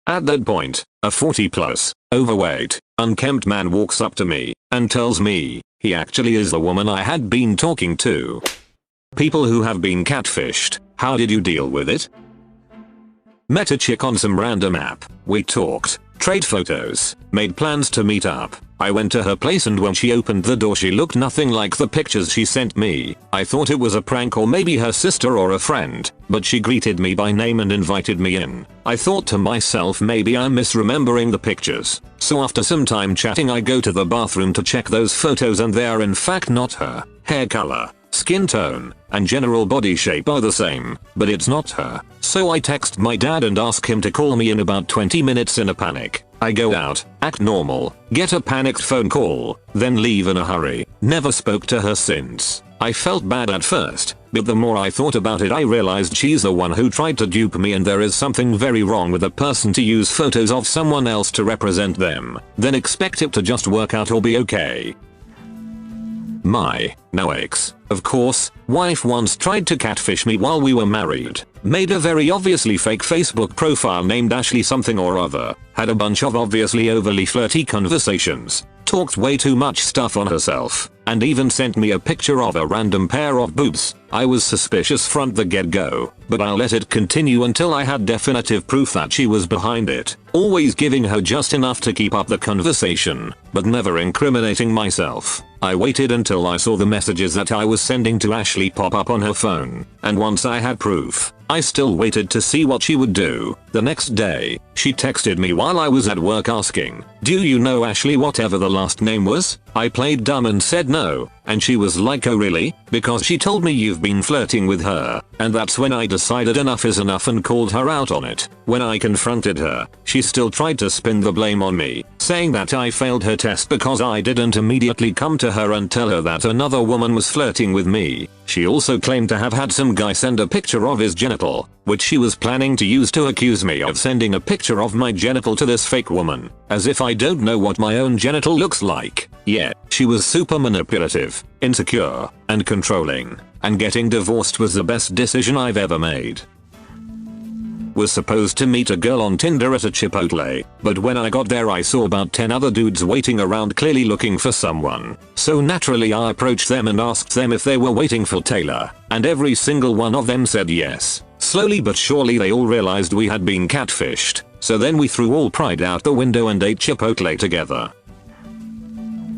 At that point, a 40 plus, overweight, unkempt man walks up to me and tells me he actually is the woman I had been talking to. People who have been catfished, how did you deal with it? Met a chick on some random app. We talked, traded photos, made plans to meet up. I went to her place and when she opened the door she looked nothing like the pictures she sent me. I thought it was a prank or maybe her sister or a friend, but she greeted me by name and invited me in. I thought to myself maybe I'm misremembering the pictures. So after some time chatting I go to the bathroom to check those photos and they are in fact not her. Hair color, skin tone, and general body shape are the same, but it's not her. So I text my dad and ask him to call me in about 20 minutes in a panic. I go out, act normal, get a panicked phone call, then leave in a hurry. Never spoke to her since. I felt bad at first, but the more I thought about it I realized she's the one who tried to dupe me and there is something very wrong with a person to use photos of someone else to represent them, then expect it to just work out or be okay. My now ex, of course, wife once tried to catfish me while we were married. Made a very obviously fake Facebook profile named Ashley something or other. Had a bunch of obviously overly flirty conversations. Talked way too much stuff on herself. And even sent me a picture of a random pair of boobs. I was suspicious from the get-go, but I let it continue until I had definitive proof that she was behind it. Always giving her just enough to keep up the conversation, but never incriminating myself. I waited until I saw the messages that I was sending to Ashley pop up on her phone, and once I had proof, I still waited to see what she would do. The next day, she texted me while I was at work asking, "Do you know Ashley whatever the last name was?" I played dumb and said no, and she was like, "Oh really? Because she told me you've been flirting with her." And that's when I decided enough is enough and called her out on it. When I confronted her, she still tried to spin the blame on me, saying that I failed her test because I didn't immediately come to her and tell her that another woman was flirting with me. She also claimed to have had some guy send a picture of his genital, which she was planning to use to accuse me of sending a picture of my genital to this fake woman. As if I don't know what my own genital looks like. Yeah, she was super manipulative, insecure, and controlling. And getting divorced was the best decision I've ever made. Was supposed to meet a girl on Tinder at a Chipotle, but when I got there I saw about 10 other dudes waiting around clearly looking for someone. So naturally I approached them and asked them if they were waiting for Taylor, and every single one of them said yes. Slowly but surely they all realized we had been catfished, so then we threw all pride out the window and ate Chipotle together.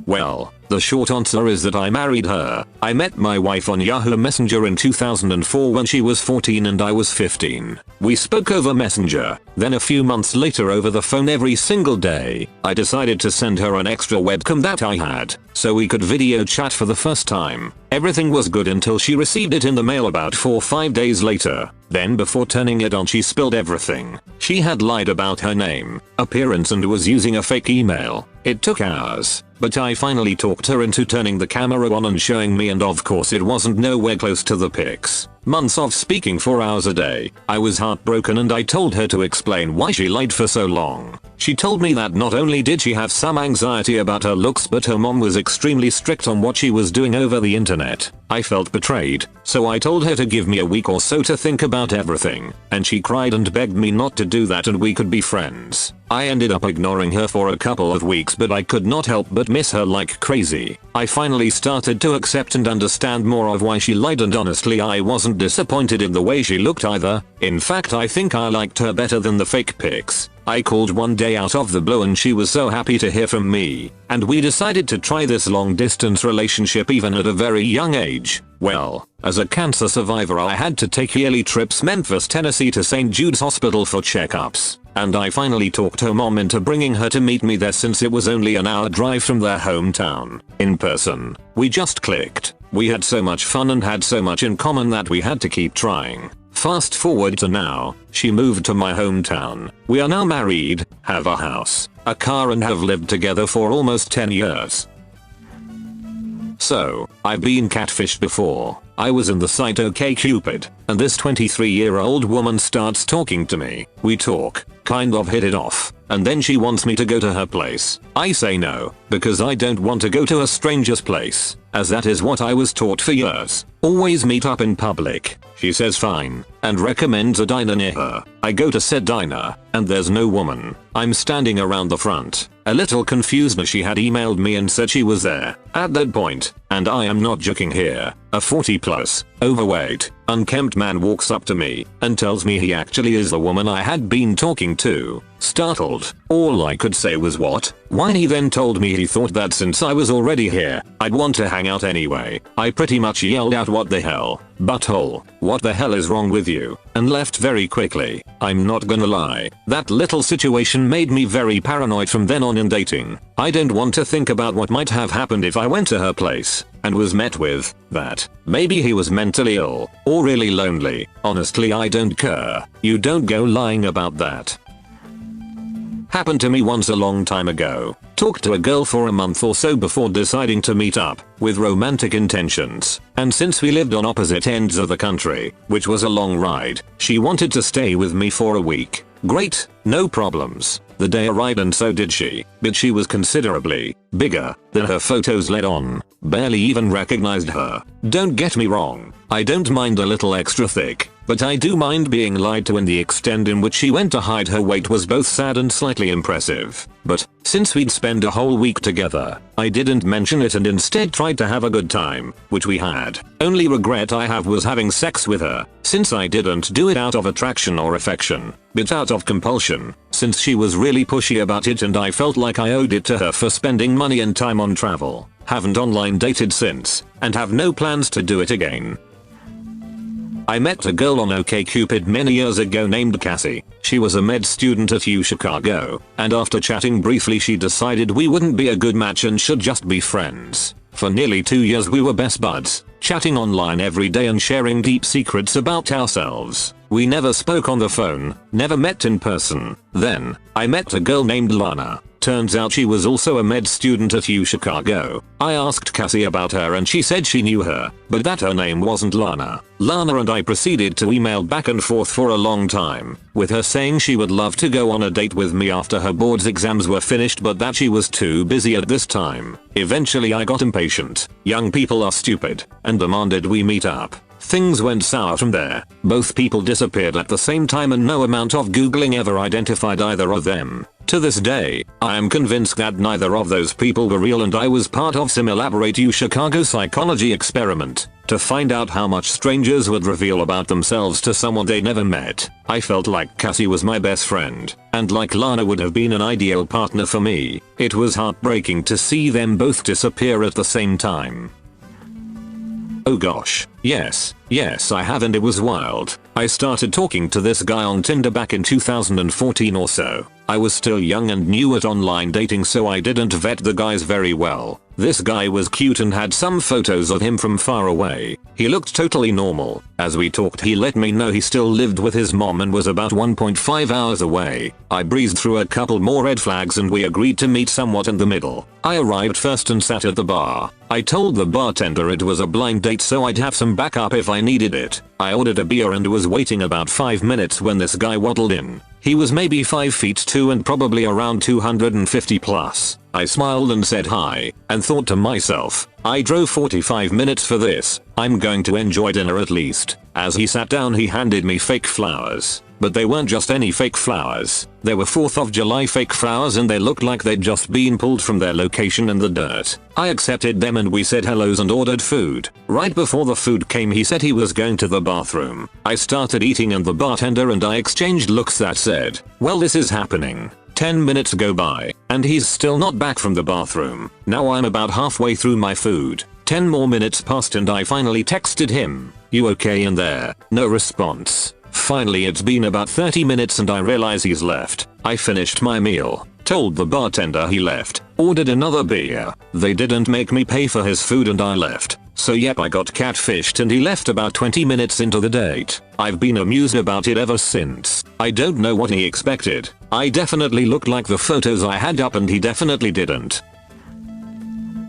Well, the short answer is that I married her. I met my wife on Yahoo Messenger in 2004 when she was 14 and I was 15. We spoke over Messenger, then a few months later over the phone every single day. I decided to send her an extra webcam that I had, so we could video chat for the first time. Everything was good until she received it in the mail about 4-5 days later. Then before turning it on she spilled everything. She had lied about her name, appearance and was using a fake email. It took hours, but I finally talked her into turning the camera on and showing me, and of course it wasn't nowhere close to the pics. Months of speaking for hours a day. I was heartbroken and I told her to explain why she lied for so long. She told me that not only did she have some anxiety about her looks but her mom was extremely strict on what she was doing over the internet. I felt betrayed, so I told her to give me a week or so to think about everything, and she cried and begged me not to do that and we could be friends. I ended up ignoring her for a couple of weeks but I could not help but miss her like crazy. I finally started to accept and understand more of why she lied, and honestly I wasn't disappointed in the way she looked either. In fact I think I liked her better than the fake pics. I called one day out of the blue and she was so happy to hear from me, and we decided to try this long distance relationship even at a very young age. Well, as a cancer survivor I had to take yearly trips Memphis, Tennessee to St. Jude's Hospital for checkups, and I finally talked her mom into bringing her to meet me there since it was only an hour drive from their hometown. In person, we just clicked. We had so much fun and had so much in common that we had to keep trying. Fast forward to now, she moved to my hometown. We are now married, have a house, a car and have lived together for almost 10 years. So, I've been catfished before. I was in the site OkCupid, and this 23-year-old woman starts talking to me. We talk, kind of hit it off, and then she wants me to go to her place. I say no, because I don't want to go to a stranger's place, as that is what I was taught for years. Always meet up in public. She says fine, and recommends a diner near her. I go to said diner, and there's no woman. I'm standing around the front, a little confused as she had emailed me and said she was there. At that point, and I am not joking here, a 40+ overweight, unkempt man walks up to me and tells me he actually is the woman I had been talking to. Startled, all I could say was what? Why? He then told me he thought that since I was already here, I'd want to hang out anyway. I pretty much yelled out what the hell, butthole, what the hell is wrong with you, and left very quickly. I'm not gonna lie, that little situation made me very paranoid from then on in dating. I don't want to think about what might have happened if I went to her place and was met with that. Maybe he was mentally ill or really lonely. Honestly, I don't care. You don't go lying about that. Happened to me once a long time ago. Talked to a girl for a month or so before deciding to meet up with romantic intentions, and since we lived on opposite ends of the country, which was a long ride, she wanted to stay with me for a week. Great, no problems. The day arrived and so did she, but she was considerably bigger than her photos let on. Barely even recognized her. Don't get me wrong, I don't mind a little extra thick, but I do mind being lied to, and the extent in which she went to hide her weight was both sad and slightly impressive. But since we'd spend a whole week together, I didn't mention it and instead tried to have a good time, which we had. Only regret I have was having sex with her, since I didn't do it out of attraction or affection, but out of compulsion, since she was really pushy about it and I felt like I owed it to her for spending money and time on travel. Haven't online dated since, and have no plans to do it again. I met a girl on OkCupid many years ago named Cassie. She was a med student at U Chicago, and after chatting briefly she decided we wouldn't be a good match and should just be friends. For nearly 2 years we were best buds, chatting online every day and sharing deep secrets about ourselves. We never spoke on the phone, never met in person. Then, I met a girl named Lana. Turns out she was also a med student at U Chicago. I asked Cassie about her and she said she knew her, but that her name wasn't Lana. Lana and I proceeded to email back and forth for a long time, with her saying she would love to go on a date with me after her board's exams were finished but that she was too busy at this time. Eventually I got impatient. Young people are stupid, and demanded we meet up. Things went sour from there. Both people disappeared at the same time and no amount of googling ever identified either of them. To this day, I am convinced that neither of those people were real and I was part of some elaborate U Chicago psychology experiment to find out how much strangers would reveal about themselves to someone they never met. I felt like Cassie was my best friend, and like Lana would have been an ideal partner for me. It was heartbreaking to see them both disappear at the same time. Oh gosh, yes I have, and it was wild. I started talking to this guy on Tinder back in 2014 or so. I was still young and new at online dating, so I didn't vet the guys very well. This guy was cute and had some photos of him from far away. He looked totally normal. As we talked he let me know he still lived with his mom and was about 1.5 hours away. I breezed through a couple more red flags and we agreed to meet somewhat in the middle. I arrived first and sat at the bar. I told the bartender it was a blind date so I'd have some backup if I needed it. I ordered a beer and was waiting about 5 minutes when this guy waddled in. He was maybe 5'2" and probably around 250 plus. I smiled and said hi, and thought to myself, I drove 45 minutes for this, I'm going to enjoy dinner at least. As he sat down he handed me fake flowers. But they weren't just any fake flowers. They were 4th of July fake flowers and they looked like they'd just been pulled from their location in the dirt. I accepted them and we said hellos and ordered food. Right before the food came he said he was going to the bathroom. I started eating and the bartender and I exchanged looks that said, well, this is happening. 10 minutes go by, and he's still not back from the bathroom. Now I'm about halfway through my food. 10 more minutes passed and I finally texted him, you okay in there? No response. Finally it's been about 30 minutes and I realize he's left. I finished my meal, told the bartender he left, ordered another beer. They didn't make me pay for his food and I left. So yep, I got catfished and he left about 20 minutes into the date. I've been amused about it ever since. I don't know what he expected. I definitely looked like the photos I had up and he definitely didn't.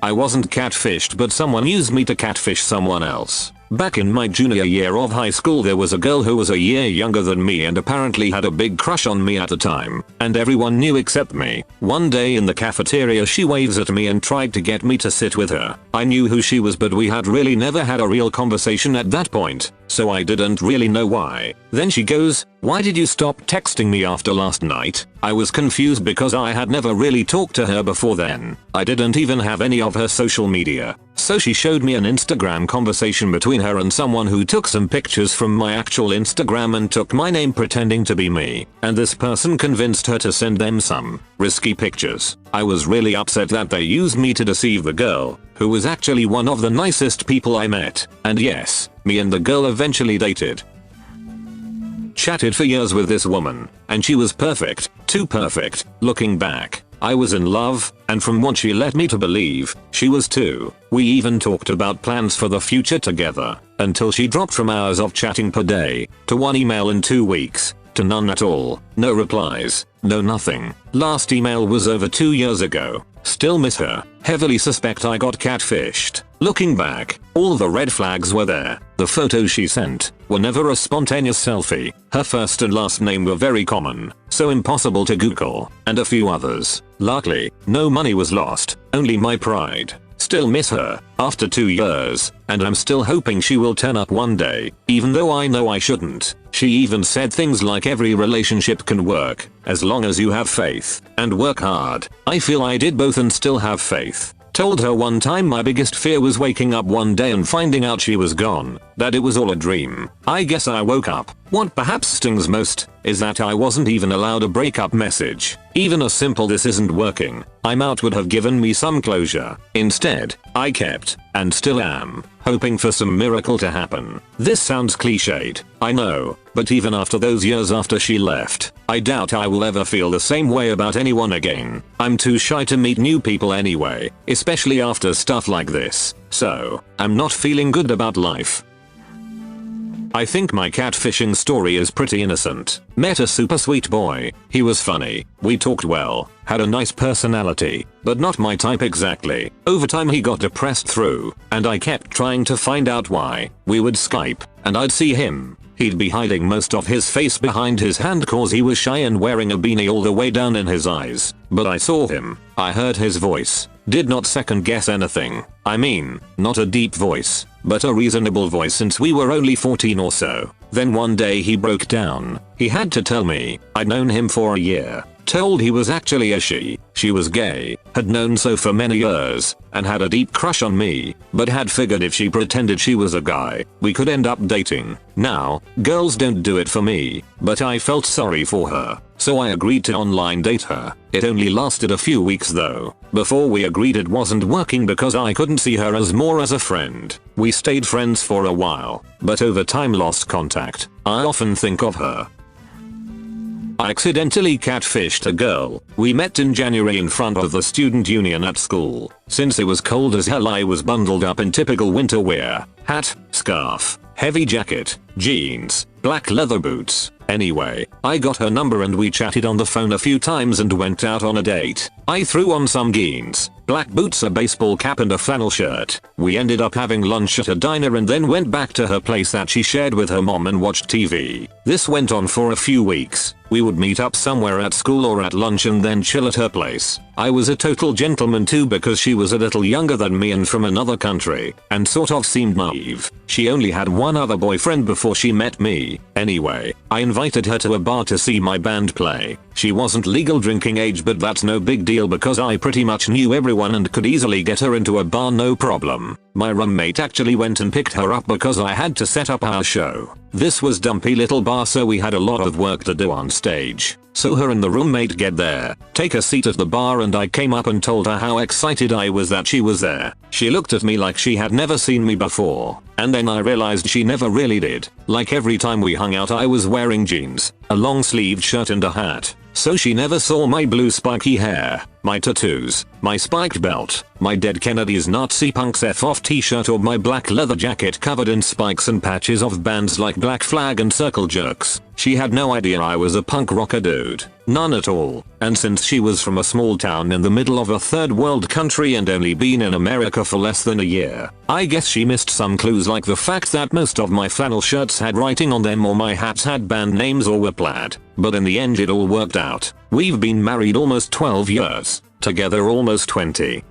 I wasn't catfished, but someone used me to catfish someone else. Back in my junior year of high school, there was a girl who was a year younger than me and apparently had a big crush on me at the time, and everyone knew except me. One day in the cafeteria she waves at me and tried to get me to sit with her. I knew who she was, but we had really never had a real conversation at that point, so I didn't really know why. Then she goes, "Why did you stop texting me after last night?" I was confused because I had never really talked to her before then. I didn't even have any of her social media. So she showed me an Instagram conversation between her and someone who took some pictures from my actual Instagram and took my name pretending to be me. And this person convinced her to send them some risky pictures. I was really upset that they used me to deceive the girl, who was actually one of the nicest people I met. And yes, me and the girl eventually dated. Chatted for years with this woman, and she was perfect, too perfect. Looking back, I was in love, and from what she led me to believe, she was too. We even talked about plans for the future together, until she dropped from hours of chatting per day, to 1 email in 2 weeks, to none at all. No replies, no nothing. Last email was over 2 years ago. Still miss her. Heavily suspect I got catfished. Looking back, all the red flags were there. The photos she sent were never a spontaneous selfie. Her first and last name were very common, so impossible to Google, and a few others. Luckily, no money was lost, only my pride. Still miss her, after 2 years, and I'm still hoping she will turn up one day, even though I know I shouldn't. She even said things like every relationship can work, as long as you have faith, and work hard. I feel I did both and still have faith. Told her one time my biggest fear was waking up one day and finding out she was gone, that it was all a dream. I guess I woke up. What perhaps stings most is that I wasn't even allowed a breakup message. Even a simple "this isn't working, I'm out" would have given me some closure. Instead, I kept, and still am, hoping for some miracle to happen. This sounds cliched, I know, but even after those years after she left, I doubt I will ever feel the same way about anyone again. I'm too shy to meet new people anyway, especially after stuff like this, so I'm not feeling good about life. I think my catfishing story is pretty innocent. Met a super sweet boy. He was funny. We talked well. Had a nice personality, but not my type exactly. Over time he got depressed through, and I kept trying to find out why. We would Skype, and I'd see him. He'd be hiding most of his face behind his hand cause he was shy and wearing a beanie all the way down in his eyes. But I saw him. I heard his voice. Did not second guess anything. I mean, not a deep voice, but a reasonable voice since we were only 14 or so. Then one day he broke down. He had to tell me. I'd known him for a year. Told he was actually a she. She was gay, had known so for many years, and had a deep crush on me, but had figured if she pretended she was a guy, we could end up dating. Now, girls don't do it for me, but I felt sorry for her, so I agreed to online date her. It only lasted a few weeks though. Before we agreed it wasn't working because I couldn't see her as more as a friend. We stayed friends for a while, but over time lost contact. I often think of her. I accidentally catfished a girl. We met in January in front of the student union at school. Since it was cold as hell I was bundled up in typical winter wear. Hat, scarf, heavy jacket, jeans, black leather boots. Anyway, I got her number and we chatted on the phone a few times and went out on a date. I threw on some jeans, black boots, a baseball cap and a flannel shirt. We ended up having lunch at a diner and then went back to her place that she shared with her mom and watched TV. This went on for a few weeks. We would meet up somewhere at school or at lunch and then chill at her place. I was a total gentleman too because she was a little younger than me and from another country, and sort of seemed naive. She only had one other boyfriend before she met me. Anyway, I invited her to a bar to see my band play. She wasn't legal drinking age, but that's no big deal because I pretty much knew everyone and could easily get her into a bar no problem. My roommate actually went and picked her up because I had to set up our show. This was dumpy little bar, so we had a lot of work to do on stage. So her and the roommate get there, take a seat at the bar, and I came up and told her how excited I was that she was there. She looked at me like she had never seen me before, and then I realized she never really did. Like every time we hung out I was wearing jeans, a long sleeved shirt and a hat, so she never saw my blue spiky hair, my tattoos, my spiked belt, my Dead Kennedys Nazi Punks F off t-shirt, or my black leather jacket covered in spikes and patches of bands like Black Flag and Circle Jerks. She had no idea I was a punk rocker dude. None at all. And since she was from a small town in the middle of a third world country and only been in America for less than a year, I guess she missed some clues, like the fact that most of my flannel shirts had writing on them or my hats had band names or were plaid. But in the end it all worked out. We've been married almost 12 years. Together almost 20.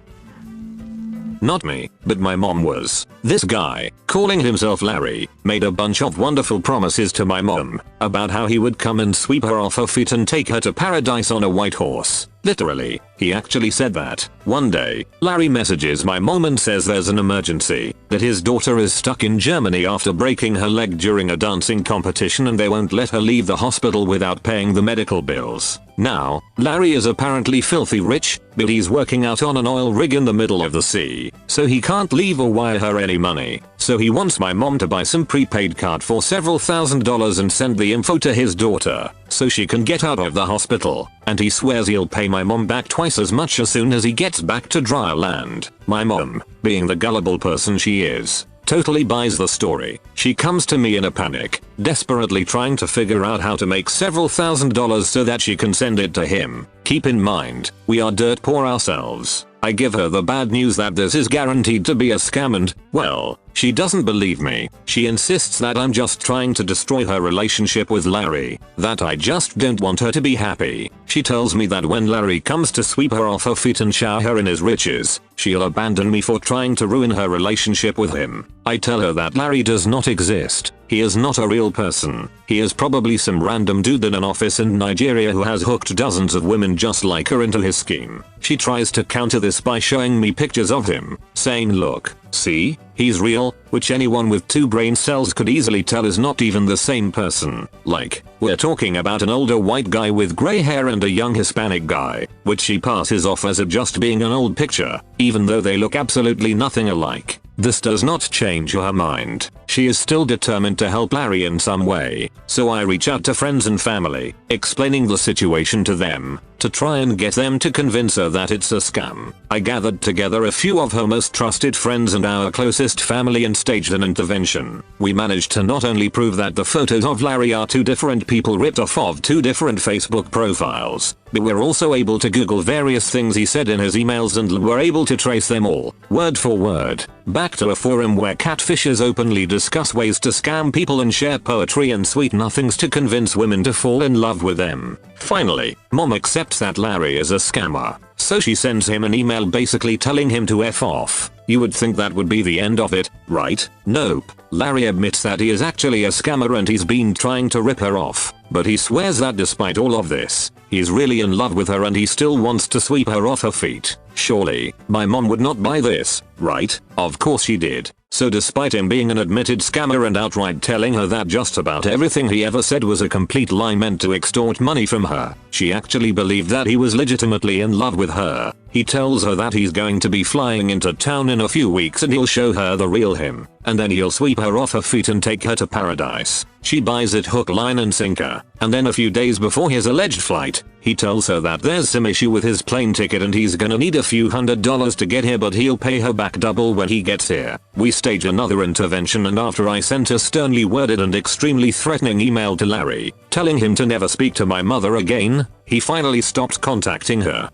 Not me, but my mom was. This guy, calling himself Larry, made a bunch of wonderful promises to my mom about how he would come and sweep her off her feet and take her to paradise on a white horse. Literally, he actually said that. One day, Larry messages my mom and says there's an emergency, that his daughter is stuck in Germany after breaking her leg during a dancing competition and they won't let her leave the hospital without paying the medical bills. Now, Larry is apparently filthy rich, but he's working out on an oil rig in the middle of the sea, so he can't leave or wire her any money. So he wants my mom to buy some prepaid card for several $1,000s and send the info to his daughter, so she can get out of the hospital, and he swears he'll pay my mom back twice as much as soon as he gets back to dry land. My mom, being the gullible person she is, totally buys the story. She comes to me in a panic, desperately trying to figure out how to make several $1,000s so that she can send it to him. Keep in mind, we are dirt poor ourselves. I give her the bad news that this is guaranteed to be a scam and, well, she doesn't believe me. She insists that I'm just trying to destroy her relationship with Larry, that I just don't want her to be happy. She tells me that when Larry comes to sweep her off her feet and shower her in his riches, she'll abandon me for trying to ruin her relationship with him. I tell her that Larry does not exist. He is not a real person. He is probably some random dude in an office in Nigeria who has hooked dozens of women just like her into his scheme. She tries to counter this by showing me pictures of him, saying, look, see, he's real, which anyone with 2 brain cells could easily tell is not even the same person. Like, we're talking about an older white guy with gray hair and a young Hispanic guy, which she passes off as it just being an old picture, even though they look absolutely nothing alike. This does not change her mind. She is still determined to help Larry in some way, so I reach out to friends and family, explaining the situation to them, to try and get them to convince her that it's a scam. I gathered together a few of her most trusted friends and our closest family and staged an intervention. We managed to not only prove that the photos of Larry are 2 different people ripped off of 2 different Facebook profiles, but we're also able to Google various things he said in his emails and were able to trace them all, word for word, back to a forum where catfishers openly discuss ways to scam people and share poetry and sweet nothings to convince women to fall in love with them. Finally, mom accepts that Larry is a scammer, so she sends him an email basically telling him to F off. You would think that would be the end of it, right? Nope. Larry admits that he is actually a scammer and he's been trying to rip her off, but he swears that despite all of this, he's really in love with her and he still wants to sweep her off her feet. Surely, my mom would not buy this, right? Of course she did. So despite him being an admitted scammer and outright telling her that just about everything he ever said was a complete lie meant to extort money from her, she actually believed that he was legitimately in love with her. He tells her that he's going to be flying into town in a few weeks and he'll show her the real him, and then he'll sweep her off her feet and take her to paradise. She buys it hook, line and sinker, and then a few days before his alleged flight, he tells her that there's some issue with his plane ticket and he's gonna need a few $100s to get here, but he'll pay her back double when he gets here. We stage another intervention, and after I sent a sternly worded and extremely threatening email to Larry, telling him to never speak to my mother again, he finally stopped contacting her.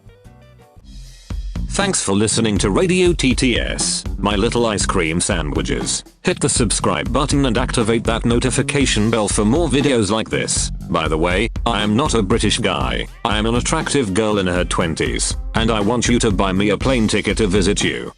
Thanks for listening to Radio TTS, my little ice cream sandwiches. Hit the subscribe button and activate that notification bell for more videos like this. By the way, I am not a British guy. I am an attractive girl in her 20s, and I want you to buy me a plane ticket to visit you.